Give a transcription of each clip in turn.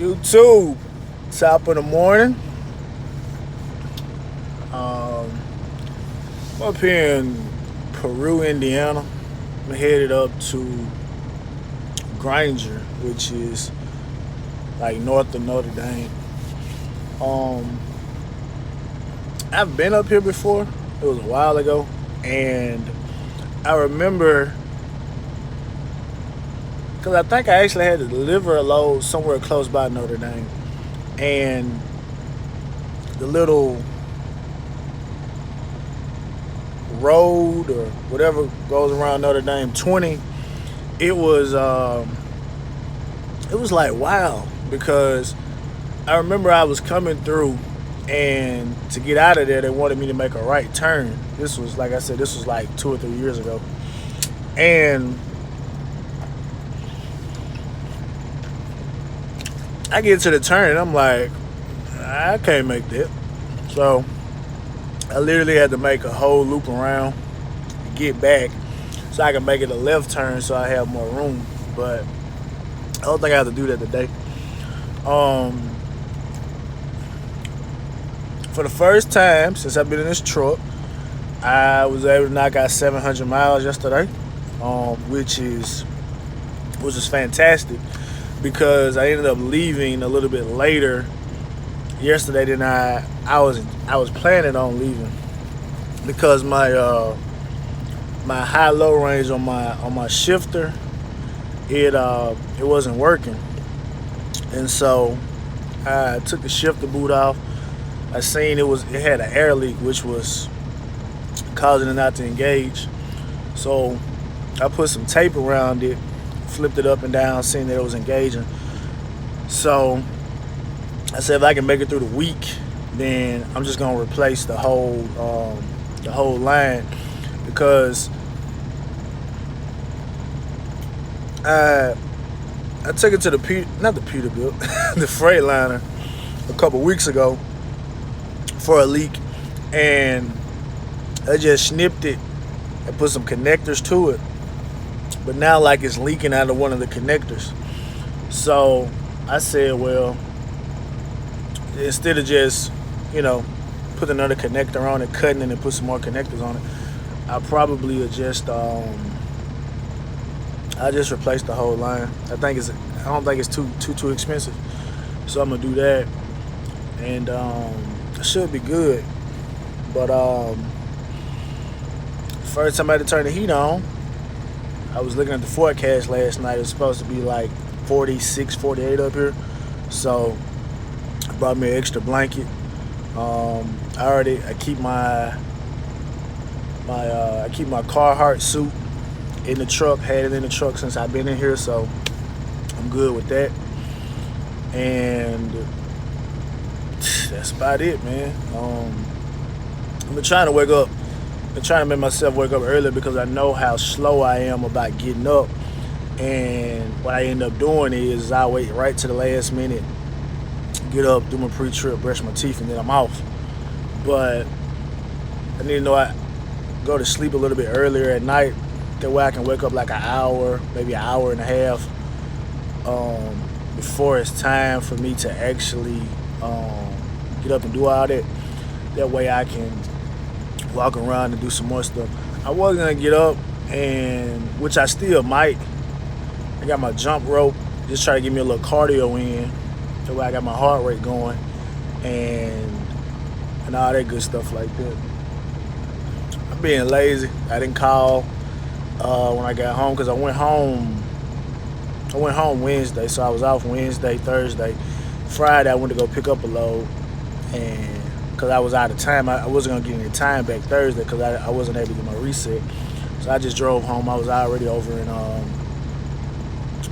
YouTube, top of the morning. I'm up here in Peru, Indiana. I'm headed up to Granger, which is like north of Notre Dame. Um, I've been up here before. It was a while ago, and I remember because I think I actually had to deliver a load somewhere close by Notre Dame, and the little road or whatever goes around Notre Dame 20, it was like wow, because I remember I was coming through, and to get out of there they wanted me to make a right turn. This was, like I said, this was like 2 or 3 years ago, and I get to the turn and I'm like, I can't make that. So I literally had to make a whole loop around, get back, so I can make it a left turn so I have more room. But I don't think I have to do that today. Um, for the first time since I've been in this truck, I was able to knock out 700 miles yesterday, which is fantastic because I ended up leaving a little bit later yesterday than I was planning on leaving, because my high low range on my shifter, it wasn't working, and so I took the shifter boot off. I seen it had an air leak, which was causing it not to engage. So I put some tape around it, flipped it up and down, seeing that it was engaging. So I said if I can make it through the week, then I'm just gonna replace the whole line, because I took it to not the Peterbilt, the Freightliner a couple weeks ago for a leak, and I just snipped it and put some connectors to it. But now, like, it's leaking out of one of the connectors. So I said, well, instead of just, put another connector on it, cutting it and put some more connectors on it, I probably would just I just replace the whole line. I don't think it's too expensive. So I'm gonna do that, and it should be good. But first time I had to turn the heat on, I was looking at the forecast last night. It was supposed to be like 46, 48 up here. So I brought me an extra blanket. I keep my Carhartt suit in the truck. Had it in the truck since I've been in here, so I'm good with that. And that's about it, man. I've been trying to wake up. Been trying to make myself wake up early because I know how slow I am about getting up. And what I end up doing is I wait right to the last minute, get up, do my pre-trip, brush my teeth, and then I'm off. But I need to know I go to sleep a little bit earlier at night. That way I can wake up like an hour, maybe an hour and a half, before it's time for me to actually get up and do all that. That way I can walk around and do some more stuff. I was gonna get up, and which I still might. I got my jump rope, just try to give me a little cardio in. That way I got my heart rate going, and all that good stuff like that. I'm being lazy. I didn't call when I got home because I went home Wednesday, so I was off Wednesday, Thursday. Friday I went to go pick up a load, and because I was out of time, I wasn't gonna get any time back Thursday because I wasn't able to get my reset. So I just drove home. I was already over in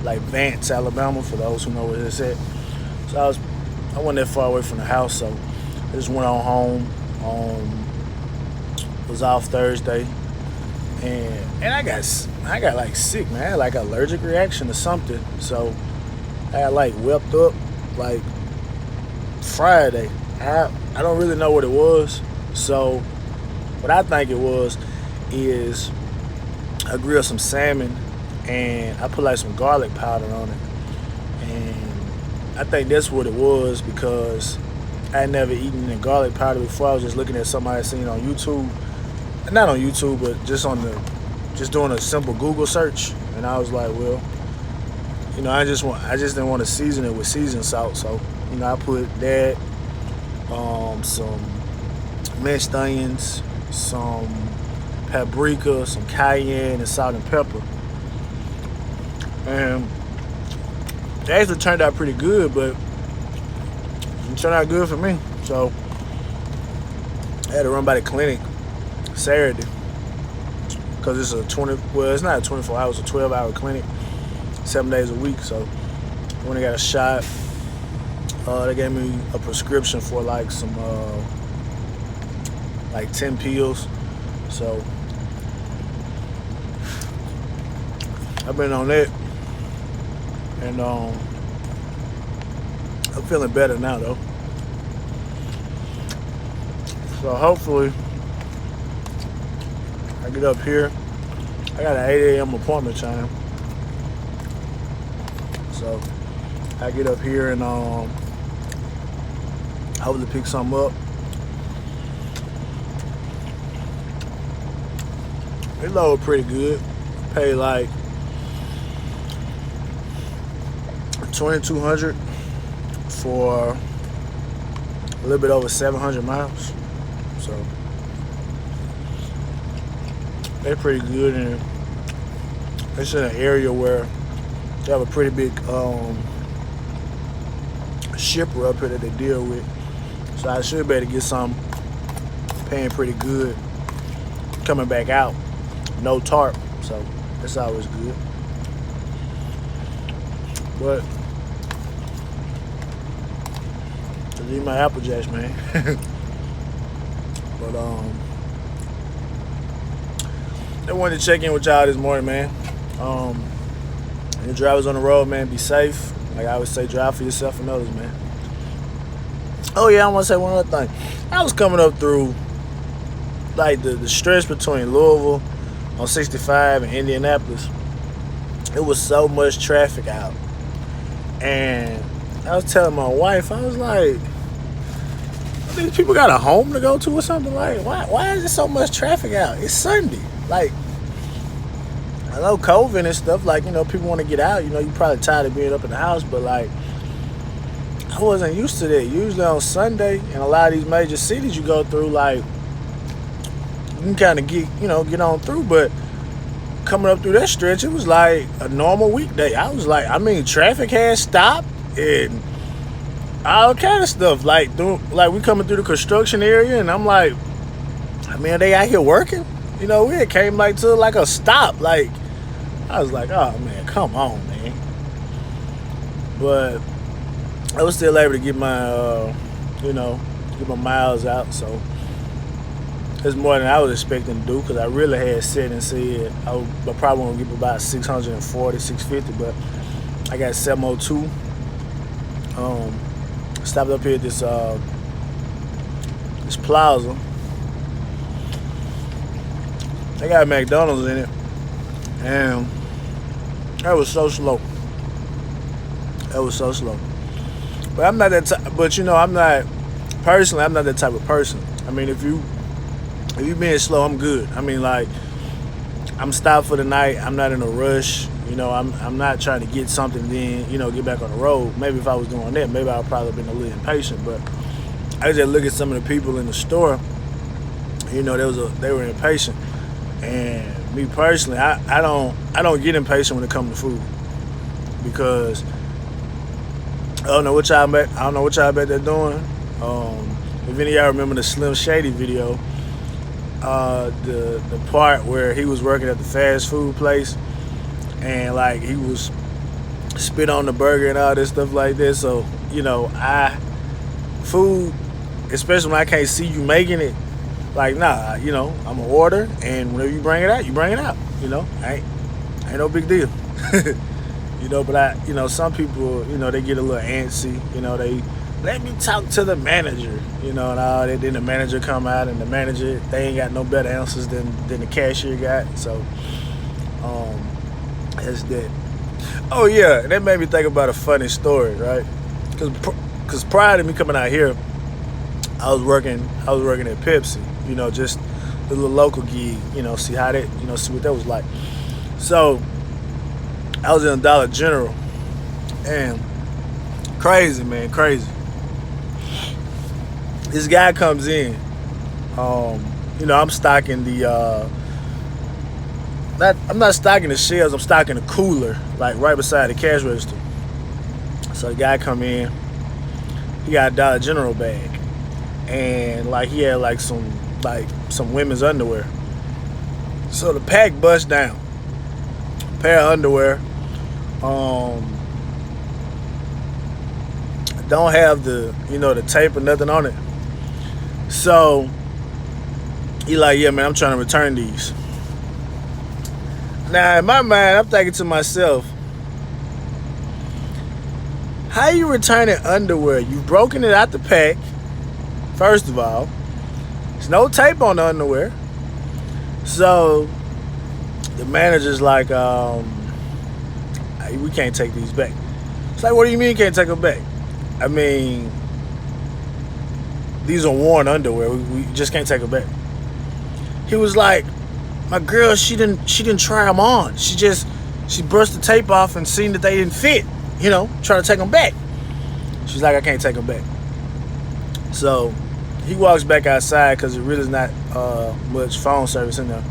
like Vance, Alabama, for those who know where it's at. So I wasn't that far away from the house, so I just went on home. Was off Thursday, and I got like sick, man. I had like an allergic reaction to something, so I had like wept up like Friday. I don't really know what it was. So what I think it was is I grilled some salmon and I put like some garlic powder on it, and I think that's what it was, because I had never eaten a garlic powder before. I was just looking at somebody I seen on YouTube, not on YouTube, but just doing a simple Google search, and I was like, well, I just didn't want to season it with seasoned salt, so I put that, some minced onions, some paprika, some cayenne, and salt and pepper, and it actually turned out pretty good, but it turned out good for me. So I had to run by the clinic Saturday, because it's it's not a 24 hours, it's a 12-hour clinic, 7 days a week. So when I got a shot, they gave me a prescription for like some like 10 pills. So I've been on that, and I'm feeling better now though. So hopefully I get up here. I got an 8 a.m. appointment time, so I get up here and hopefully pick something up. It loaded pretty good. Paid like $2,200 for a little bit over 700 miles. So they're pretty good, and it's in an area where they have a pretty big shipper up here that they deal with. So I should be able to get some paying pretty good coming back out. No tarp, so that's always good. But to leave my Apple Jacks, man. But I wanted to check in with y'all this morning, man. The drivers on the road, man, be safe. Like I always say, drive for yourself and others, man. Oh yeah, I want to say one other thing. I was coming up through like the stretch between Louisville on 65 and Indianapolis. It was so much traffic out, and I was telling my wife, I was like, these people got a home to go to or something? Like, why is there so much traffic out? It's Sunday. Like, I know COVID and stuff, like, people want to get out. You probably tired of being up in the house, but like, I wasn't used to that. Usually on Sunday, in a lot of these major cities you go through, like, you can kind of get on through, but coming up through that stretch, it was like a normal weekday. I was like, traffic had stopped and all kind of stuff. Like we coming through the construction area, and I'm like, are they out here working? We had came like to like a stop. Like, I was like, oh man, come on, man. But I was still able to get my, get my miles out. So it's more than I was expecting to do, because I really had said and said I probably want to get about 640, 650, but I got 702. Stopped up here at this plaza. They got McDonald's in it, and that was so slow. But I'm not that type. But I'm not personally. I'm not that type of person. If you being slow, I'm good. Like, I'm stopped for the night. I'm not in a rush. I'm not trying to get something, then get back on the road. Maybe if I was doing that, maybe I'd probably been a little impatient. But I just look at some of the people in the store. They were impatient. And me personally, I don't get impatient when it comes to food, because I don't know what y'all bet they're doing. If any of y'all remember the Slim Shady video, the part where he was working at the fast food place, and like he was spit on the burger and all this stuff like this. So food, especially when I can't see you making it, like, nah, I'm gonna order, and whenever you bring it out, you bring it out. Ain't no big deal. But some people, they get a little antsy. They let me talk to the manager, and all that. Then the manager come out, and the manager, they ain't got no better answers than the cashier got. So, that's that. Oh yeah, that made me think about a funny story, right? Because prior to me coming out here, I was working at Pepsi, just the little local gig, see how that, see what that was like. So I was in Dollar General, and crazy, man, crazy. This guy comes in, I'm stocking I'm not stocking the shelves, I'm stocking the cooler, like right beside the cash register. So the guy come in, he got a Dollar General bag, and like he had like some women's underwear. So the pack bust down. Pair of underwear. Don't have the the tape or nothing on it. So he like, yeah, man, I'm trying to return these. Now in my mind, I'm thinking to myself, how you returning underwear? You've broken it out the pack. First of all, there's no tape on the underwear. So the manager's like, we can't take these back. It's like, what do you mean you can't take them back? I mean, these are worn underwear. We just can't take them back. He was like, my girl, she didn't try them on. She brushed the tape off and seen that they didn't fit. Trying to take them back. She's like, I can't take them back. So he walks back outside because there really is not much phone service in there.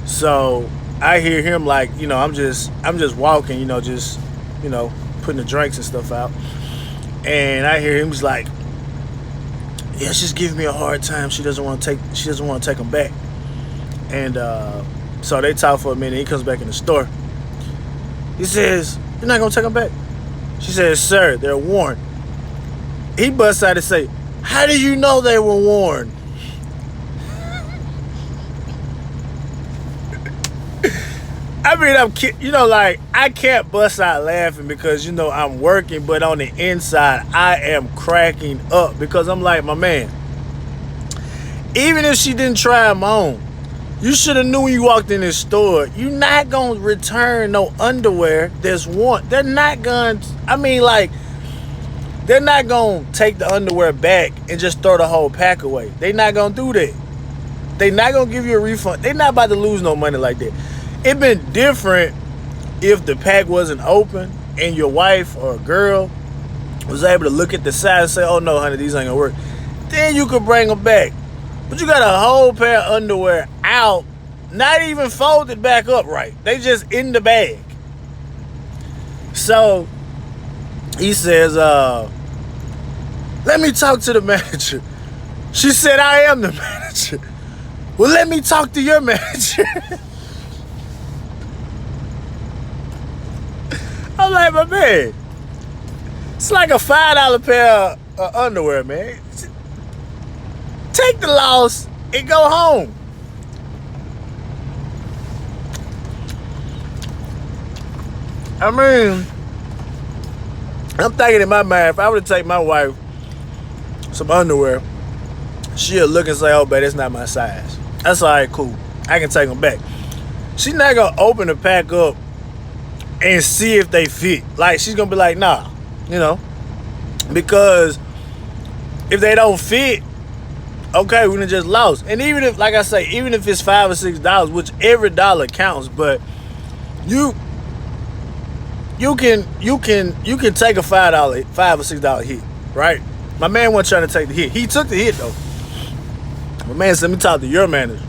So I hear him like, I'm just walking, just putting the drinks and stuff out. And I hear him, he's like, yeah, she's giving me a hard time. She doesn't want to take them back. And so they talk for a minute. He comes back in the store. He says, you're not gonna take them back? She says, sir, they're worn. He busts out and say, how do you know they were worn? I mean, I'm kidding. I can't bust out laughing because, I'm working, but on the inside, I am cracking up because I'm like, my man, even if she didn't try them on, you should have knew when you walked in this store, you're not going to return no underwear that's worn. They're not going to, they're not going to take the underwear back and just throw the whole pack away. They're not going to do that. They're not going to give you a refund. They're not about to lose no money like that. It'd been different if the pack wasn't open and your wife or a girl was able to look at the side and say, oh no, honey, these ain't going to work. Then you could bring them back. But you got a whole pair of underwear out, not even folded back up right. They just in the bag. So he says, let me talk to the manager. She said, I am the manager. Well, let me talk to your manager. I'm like, my man, it's like a $5 pair of underwear, man. Take the loss and go home. I mean, I'm thinking in my mind, if I were to take my wife some underwear, she'll look and say, oh, babe, that's not my size. That's all right, cool. I can take them back. She's not going to open the pack up and see if they fit. Like, she's going to be like, nah, because if they don't fit, okay, we done just lost. And even if, like I say, even if it's $5 or $6, which every dollar counts, but you can take a $5 or $6 hit, right? My man wasn't trying to take the hit. He took the hit though. My man said, let me talk to your manager.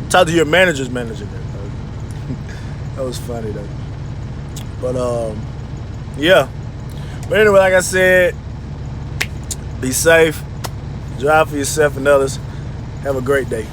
Talk to your manager's manager. That was funny though. But yeah. But anyway, like I said, be safe. Drive for yourself and others. Have a great day.